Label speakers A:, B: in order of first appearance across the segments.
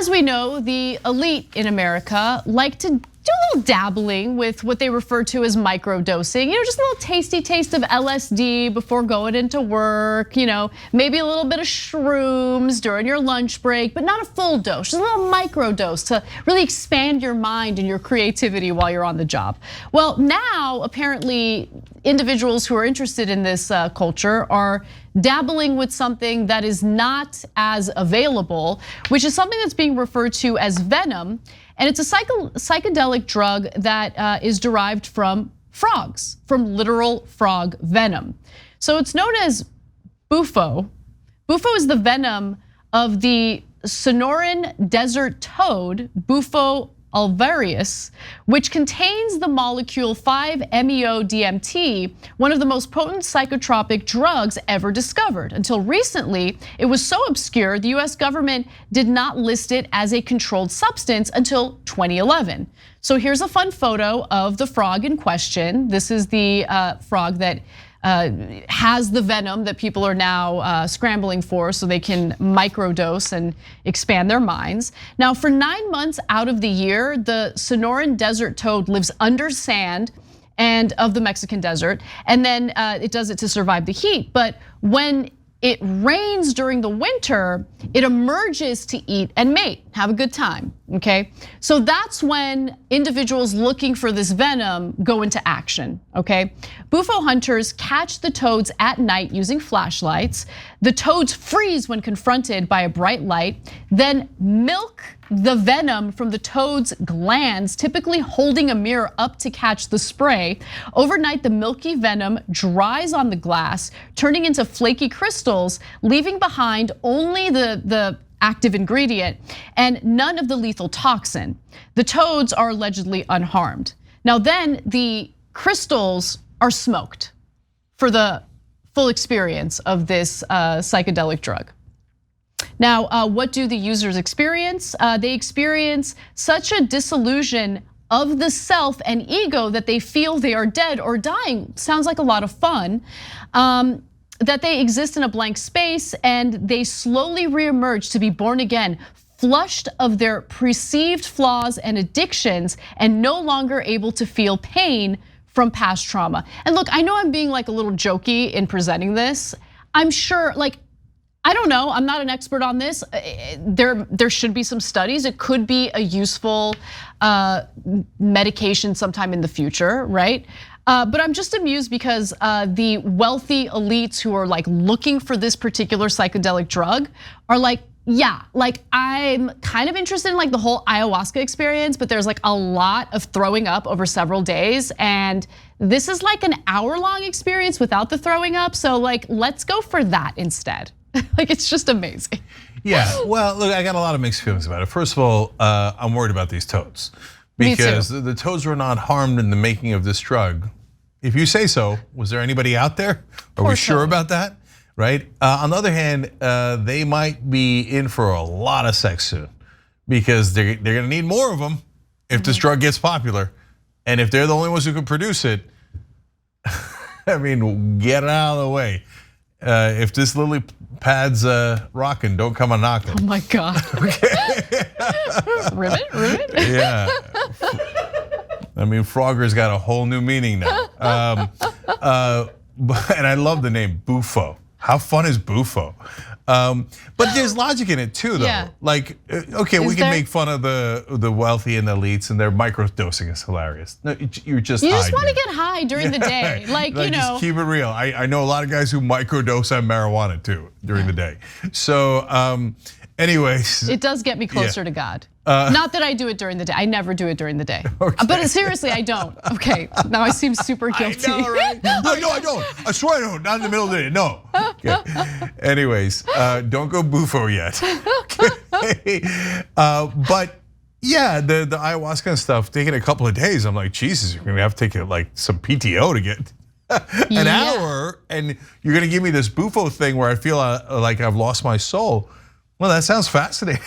A: As we know, the elite in America like to do a little dabbling with what they refer to as microdosing. Just a little tasty taste of LSD before going into work. Maybe a little bit of shrooms during your lunch break, but not a full dose, just a little microdose to really expand your mind and your creativity while you're on the job. Well, now apparently individuals who are interested in this culture are dabbling with something that is not as available, which is something that's being referred to as Venom. And it's a psychedelic drug that is derived from frogs, from literal frog venom. So it's known as bufo. Bufo is the venom of the Sonoran desert toad, Bufo alvarius, which contains the molecule 5-MeO-DMT, one of the most potent psychotropic drugs ever discovered. Until recently, it was so obscure, the US government did not list it as a controlled substance until 2011. So here's a fun photo of the frog in question. This is the frog that has the venom that people are now scrambling for so they can microdose and expand their minds. Now, for 9 months out of the year, the Sonoran desert toad lives under sand and of the Mexican desert, and then it does it to survive the heat. But when it rains during the winter, it emerges to eat and mate, have a good time, okay? So that's when individuals looking for this venom go into action, okay? Bufo hunters catch the toads at night using flashlights. The toads freeze when confronted by a bright light, then milk the venom from the toad's glands, typically holding a mirror up to catch the spray. Overnight, the milky venom dries on the glass, turning into flaky crystals, leaving behind only the active ingredient and none of the lethal toxin. The toads are allegedly unharmed. Now then, the crystals are smoked for the full experience of this psychedelic drug. Now, what do the users experience? They experience such a disillusion of the self and ego that they feel they are dead or dying. Sounds like a lot of fun. That they exist in a blank space and they slowly reemerge to be born again, flushed of their perceived flaws and addictions and no longer able to feel pain from past trauma. And look, I know I'm being like a little jokey in presenting this. I'm sure, I don't know, I'm not an expert on this. There should be some studies. It could be a useful medication sometime in the future, right? But I'm just amused because the wealthy elites who are looking for this particular psychedelic drug are yeah, I'm kind of interested in the whole ayahuasca experience, but there's a lot of throwing up over several days. And this is an hour-long experience without the throwing up. So let's go for that instead. It's just amazing.
B: Yeah, well, look, I got a lot of mixed feelings about it. First of all, I'm worried about these toads because the toads were not harmed in the making of this drug. If you say so, was there anybody out there? Are we sure about that? Right? On the other hand, they might be in for a lot of sex soon because they're gonna need more of them if this drug gets popular. And if they're the only ones who can produce it, I mean, get it out of the way. If this lily pad's rocking, don't come a knocking.
A: Oh my God. Okay. Ribbit?
B: Yeah. I mean, Frogger's got a whole new meaning now. And I love the name Bufo. How fun is Bufo? But there's logic in it too, though. Yeah. Okay, we can make fun of the wealthy and the elites, and their microdosing is hilarious. No, you just
A: want to get high during the day,
B: Just keep it real. I know a lot of guys who microdose on marijuana too during the day. So, anyways,
A: it does get me closer to God. Not that I do it during the day. I never do it during the day. Okay. But seriously, I don't. Okay, now I seem super guilty.
B: I know, right? No, I don't. I swear I don't. Not in the middle of the day. No. Okay. Anyways, don't go Bufo yet. Okay. But yeah, the ayahuasca and stuff taking a couple of days. I'm like, Jesus, you're gonna have to take some PTO to get an hour, and you're gonna give me this Bufo thing where I feel like I've lost my soul. Well, that sounds fascinating.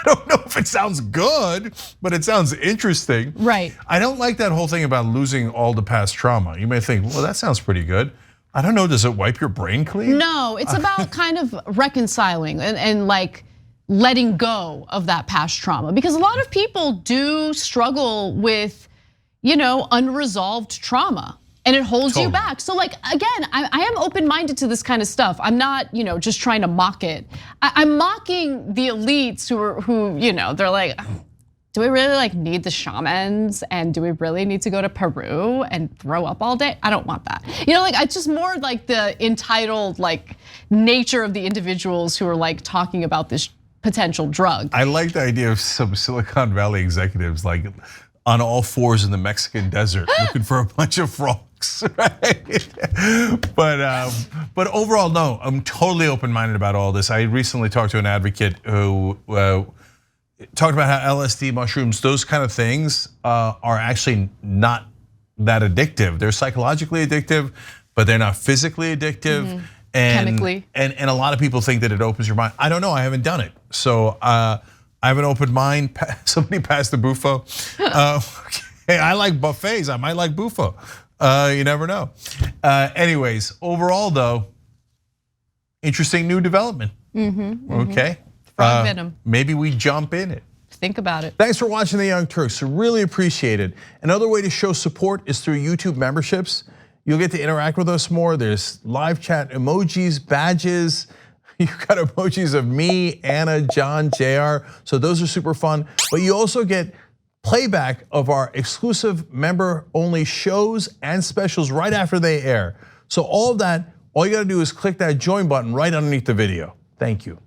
B: I don't know if it sounds good, but it sounds interesting.
A: Right.
B: I don't like that whole thing about losing all the past trauma. You may think, well, that sounds pretty good. I don't know, does it wipe your brain clean?
A: No, it's about kind of reconciling and letting go of that past trauma, because a lot of people do struggle with, unresolved trauma, and it holds you back. So like, again, I am open-minded to this kind of stuff. I'm not, just trying to mock it. I'm mocking the elites who they're like, do we really need the shamans, and do we really need to go to Peru and throw up all day? I don't want that. It's just more like the entitled nature of the individuals who are talking about this potential drug. I
B: like the idea of some Silicon Valley executives on all fours in the Mexican desert looking for a bunch of frogs, right? But overall, no, I'm totally open-minded about all this. I recently talked to an advocate who talked about how LSD, mushrooms, those kind of things are actually not that addictive. They're psychologically addictive, but they're not physically addictive. And,
A: chemically.
B: And a lot of people think that it opens your mind. I don't know, I haven't done it. So I have an open mind. Somebody passed the bufo. Hey, I like buffets, I might like bufo. You never know. Anyways, overall though, interesting new development. Okay.
A: Frog venom.
B: Maybe we jump in it.
A: Think about it.
B: Thanks for watching the Young Turks, really appreciate it. Another way to show support is through YouTube memberships. You'll get to interact with us more. There's live chat emojis, badges. You've got emojis of me, Anna, John, JR. So those are super fun. But you also get playback of our exclusive member-only shows and specials right after they air. So all of that, all you gotta do is click that join button right underneath the video. Thank you.